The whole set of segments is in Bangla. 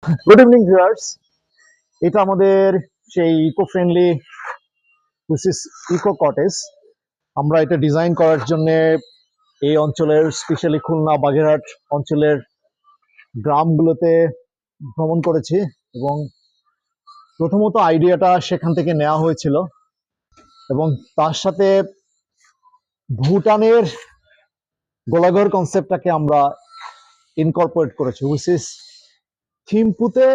Good evening viewers. এটা আমাদের সেই ইকো ফ্রেন্ডলি ইকো কটেজ। আমরা এটা ডিজাইন করার জন্য এই অঞ্চলের স্পেশালি খুলনা বাগেরহাট অঞ্চলের গ্রামগুলোতে ভ্রমণ করেছি এবং প্রথমত আইডিয়াটা সেখান থেকে নেওয়া হয়েছিল এবং তার সাথে ভুটানের গোলাঘর কনসেপ্টটাকে আমরা ইনকর্পোরেট করেছি, হুইচ ইজ থিম্পুতে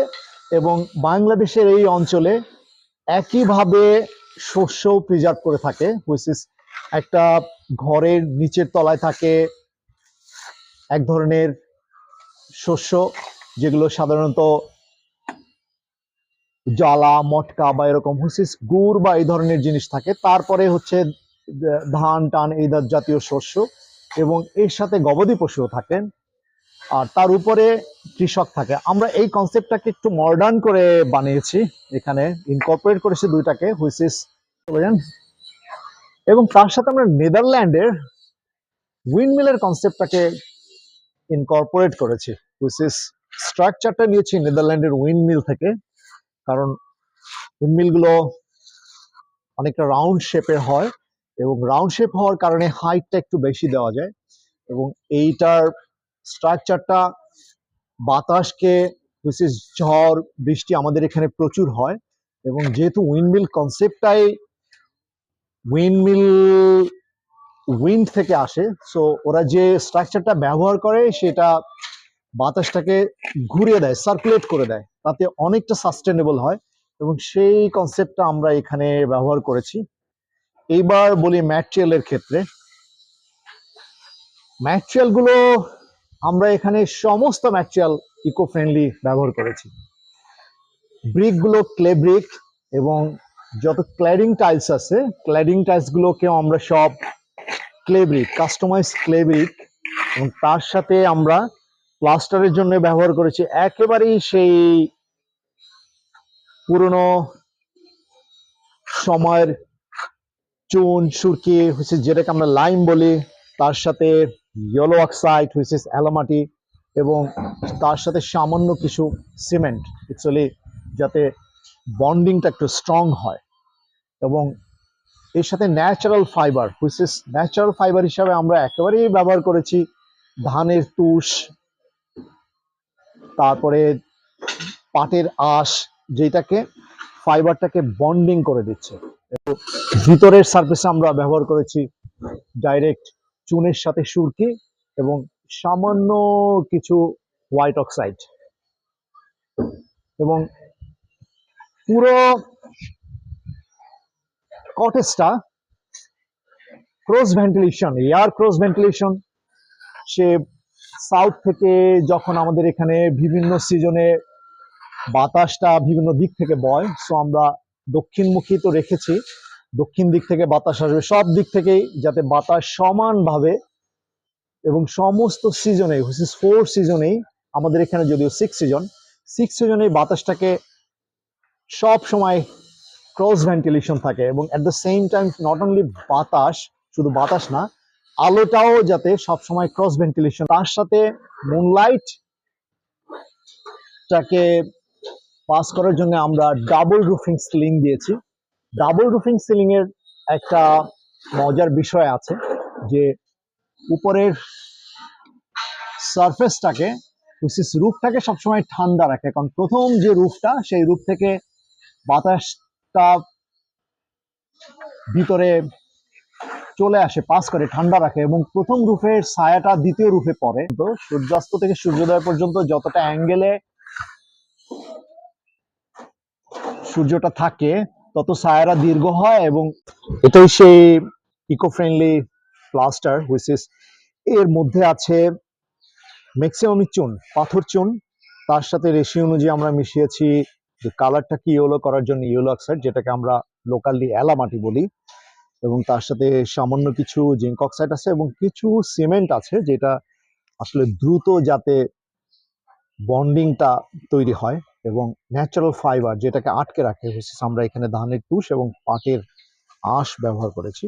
এবং বাংলাদেশের এই অঞ্চলে একইভাবে শস্য প্রিজার্ভ করে থাকে, হুইচ ইজ একটা ঘরের নিচের তলায় থাকে এক ধরনের শস্য যেগুলো সাধারণত জ্বালা মটকা বা এরকম হুইচ ইজ গুড় বা এই ধরনের জিনিস থাকে। তারপরে হচ্ছে ধান টান এই জাতীয় শস্য এবং এর সাথে গবাদি পশুও থাকেন আর তার উপরে কৃষক থাকে। আমরা এই কনসেপ্টটাকে একটু মডার্ন করে বানিয়েছি, এখানে ইনকর্পোরেট করেছি দুইটাকে, হুইচ ইজ এবং তার সাথে আমরা নেদারল্যান্ডের উইন্ডমিলের কনসেপ্টটাকে ইনকর্পোরেট করেছি, হুইচ ইজ স্ট্রাকচারটা নিয়েছি নেদারল্যান্ডের উইন্ডমিল থেকে, কারণ উইন্ডমিল গুলো অনেকটা রাউন্ড শেপের হয় এবং রাউন্ড শেপ হওয়ার কারণে হাইটটা একটু বেশি দেওয়া যায় এবং এইটার স্ট্রাকচারটা বাতাসকে হুইচ ইজ ঝড় বৃষ্টি আমাদের এখানে প্রচুর হয় এবং যেহেতু উইন্ডমিল কনসেপ্টটাই উইন্ডমিল উইন্ড থেকে আসে, সো ওরা যে স্ট্রাকচারটা ব্যবহার করে সেটা বাতাসটাকে ঘুরিয়ে দেয়, সার্কুলেট করে দেয়, তাতে অনেকটা সাস্টেনেবল হয় এবং সেই কনসেপ্টটা আমরা এখানে ব্যবহার করেছি। এইবার বলি ম্যাটেরিয়ালের ক্ষেত্রে, ম্যাটেরিয়াল গুলো আমরা এখানে সমস্ত ম্যাটেরিয়াল ইকো ফ্রেন্ডলি ব্যবহার করেছি। ব্রিক গুলো ক্লে ব্রিক এবং যত ক্ল্যাডিং টাইলস আছে ক্ল্যাডিং টাইলস গুলোকেও আমরা সব clay brick, customise clay brick, এবং তার সাথে আমরা প্লাস্টারের জন্য ব্যবহার করেছি একেবারেই সেই পুরনো সময়ের চুন সুরকি হুইচ ইজ যেটাকে আমরা লাইম বলি, তার সাথে ইয়েলো অক্সাইড হুইচ ইজ অ্যালোমাটি এবং তার সাথে সামান্য কিছু সিমেন্ট, অ্যাকচুয়ালি যাতে বন্ডিংটা একটু স্ট্রং হয়। এবং এর সাথে natural fibre which is natural fibre হিসাবে আমরা একেবারেই ব্যবহার করেছি ধানের তুষ, তারপরে পাটের আঁশ, যেটাকে ফাইবারটাকে বন্ডিং করে দিচ্ছে। ভিতরের সারফেসে আমরা ব্যবহার করেছি ডাইরেক্ট চুনের সাথে সুরকি এবং সামান্য কিছু হোয়াইট অক্সাইড এবং পুরো কটেজটা cross ventilation, air cross ventilation. সে সাউথ থেকে যখন আমাদের এখানে বিভিন্ন সিজনে বাতাসটা বিভিন্ন দিক থেকে বয়, সো আমরা দক্ষিণমুখী তো রেখেছি, দক্ষিণ দিক থেকে বাতাস আসবে সব দিক থেকেই, যাতে বাতাস সমানভাবে এবং সমস্ত সিজনে হুইচ ইজ 4 সিজনেই, আমাদের এখানে যদিও 6 সিজনেই বাতাসটাকে সব সময় ক্রস ভেন্টিলেশন থাকে এবং at the same time not only বাতাস, শুধু বাতাস না, আলোটাও যাতে সবসময় ক্রস ভেন্টিলেশন। তার সাথে মুনলাইটটাকে পাস করার জন্য আমরা ডাবল রুফিং সিলিং দিয়েছি। ডাবল রুফিং সিলিং এর একটা মজার বিষয় আছে যে উপরের সারফেসটাকে রুফটাকে সবসময় ঠান্ডা রাখে, কারণ প্রথম যে রুফটা সেই রুফ থেকে বাতাসটা ভিতরে চলে আসে, পাস করে, ঠান্ডা রাখে এবং প্রথম রুফের ছায়াটা দ্বিতীয় রুফে পড়ে। তো সূর্যাস্ত থেকে সূর্যোদয় পর্যন্ত যতটা অ্যাঙ্গেলে সূর্যটা থাকে তত ছায়াটা দীর্ঘ হয় এবং এটাই সেই eco friendly plaster which is, এর মধ্যে আছে ম্যাক্সিমামই চুন, পাথর চুন, তার সাথে রেশিও অনুযায়ী আমরা মিশিয়েছি যে কালারটাকে ইয়েলো করার জন্য ইয়েলো অক্সাইড, যেটাকে আমরা লোকালি অ্যালামাটি বলি, এবং তার সাথে সামান্য কিছু জিঙ্ক অক্সাইড আছে এবং কিছু সিমেন্ট আছে যেটা আসলে দ্রুত যাতে বন্ডিংটা তৈরি হয়, এবং ন্যাচারাল ফাইবার যেটাকে আটকে রাখে, আমরা এখানে ধানের তুষ এবং পাটের আঁশ ব্যবহার করেছি।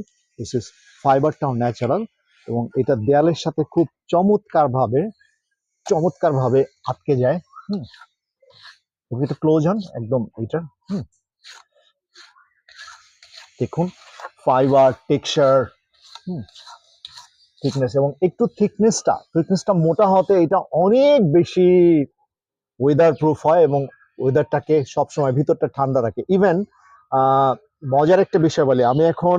ফাইবারটাও ন্যাচারাল এবং এটা দেয়ালের সাথে খুব চমৎকার ভাবে আটকে যায়। একটু ক্লোজ হন একদম এটা। দেখুন ফাইবার টেক্সচার, থিকনেস, এবং একটু থিকনেসটা মোটা হতে এটা অনেক বেশি ওয়েদার প্রুফ হয় এবং ওয়েদারটাকে সবসময় ভিতরটা ঠান্ডা রাখে। ইভেন মজার একটা বিষয় বলি, আমি এখন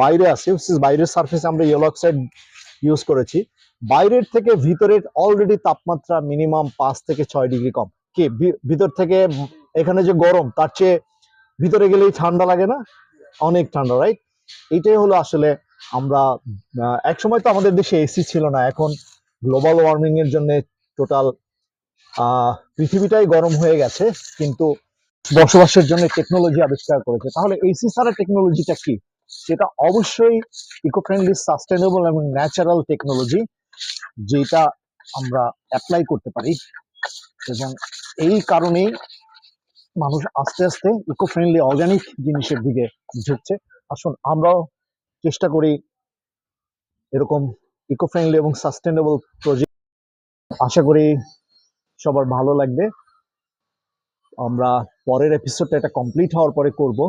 বাইরে আছি, বাইরের সার্ফেসে আমরা ইয়েলো অক্সাইড ইউজ করেছি। বাইরের থেকে ভিতরের অলরেডি তাপমাত্রা মিনিমাম 5 থেকে 6 ডিগ্রি কম। কি ভিতর থেকে এখানে যে গরম, তার চেয়ে ভিতরে গেলেই ঠান্ডা লাগে না? অনেক ঠান্ডা, রাইট? এটাই হলো আসলে আমরা এক সময় তো আমাদের দেশে এসি ছিল না, এখন গ্লোবাল ওয়ার্মিং এর জন্য টোটাল পৃথিবীটাই গরম হয়ে গেছে, কিন্তু বসবাসের জন্য টেকনোলজি আবিষ্কার করেছে। তাহলে এসি ছাড়া টেকনোলজিটা কি? সেটা অবশ্যই ইকো ফ্রেন্ডলি, সাস্টেনেবল এবং ন্যাচারাল টেকনোলজি, যেটা আমরা অ্যাপ্লাই করতে পারি। এবং এই কারণেই মানুষ আস্তে আস্তে ইকো ফ্রেন্ডলি অর্গানিক জিনিসের দিকে ঝুঁকছে। আসুন আমরাও চেষ্টা করি এরকম ইকো ফ্রেন্ডলি এবং সাস্টেনেবল প্রজেক্ট। আশা করি সবার ভালো লাগবে। আমরা পরের এপিসোডটা এটা কমপ্লিট হওয়ার পরে করব।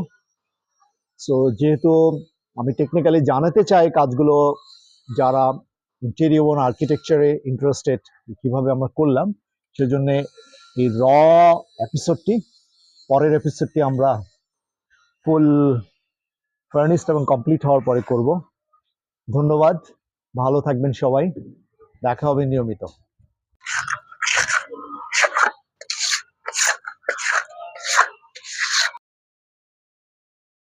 সো যেহেতু আমি টেকনিক্যালি জানাতে চাই কাজগুলো, যারা ইন্টেরিয়র এবং আর্কিটেকচারে ইন্টারেস্টেড কিভাবে আমরা করলাম, সেজন্য এই এপিসোডটি, পরের এপিসোডটি আমরা ফুল ফার্নিশড এবং কমপ্লিট হওয়ার পরে করব। ধন্যবাদ, ভালো থাকবেন সবাই, দেখা হবে নিয়মিত।